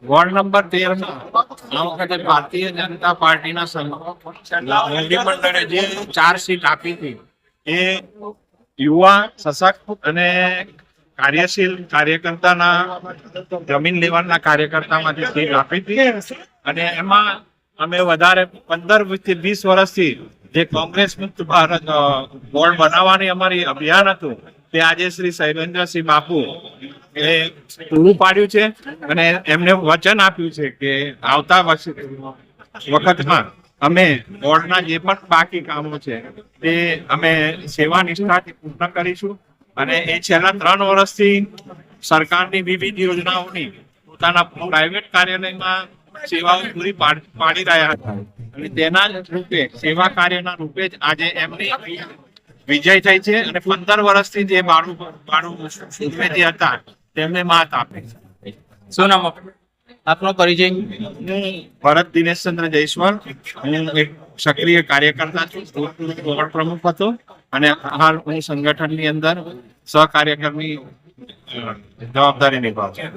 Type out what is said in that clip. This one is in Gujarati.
વોર્ડ નંબર 13 આ વખતે ભારતીય જનતા પાર્ટીના મંત્રીમંડળે જે 4 સીટ આપી હતી એ યુવા સશક્ત અને કાર્યશીલ કાર્યકર્તાના જમીન લેવાના કાર્યકર્તામાંથી સીટ આપી હતી અને એમાં અમે વધારે 15 થી 20 વર્ષથી જે કોંગ્રેસ મુક્ત ભારત બોર્ડ બનાવવાની અમારી અભિયાન હતું તે આજે શ્રી શૈલેન્દ્રસિંહ બાપુ એ પૂરું પાડ્યું છે અને એમને વચન આપ્યું છે કે આવતા વખતમાં અમે બોર્ડના જે પણ બાકી કામો છે તે અમે સેવા નિષ્ઠાથી પૂર્ણ કરીશું અને એ છેલ્લા 3 વર્ષથી સરકારની વિવિધ યોજનાઓની પોતાના પ્રાઇવેટ કાર્યાલયમાં સેવાઓ પૂરી પાડી રહ્યા હતા અને તેના જ રૂપે સેવા કાર્યના રૂપે જ આજે એમની વિજય થઈ છે અને 15 વર્ષથી જે બાળુ ઉમેદવાર હતા તેમને માત આપે છે. શું નામ આપનો પરિચય? હું ભરત દિનેશચંદ્ર જયસ્વાલ, હું એક સક્રિય કાર્યકર્તા છું, બોર્ડ પ્રમુખ હતો અને હાલ હું સંગઠનની અંદર સહકાર્યકરની જવાબદારી નિભાવું છું.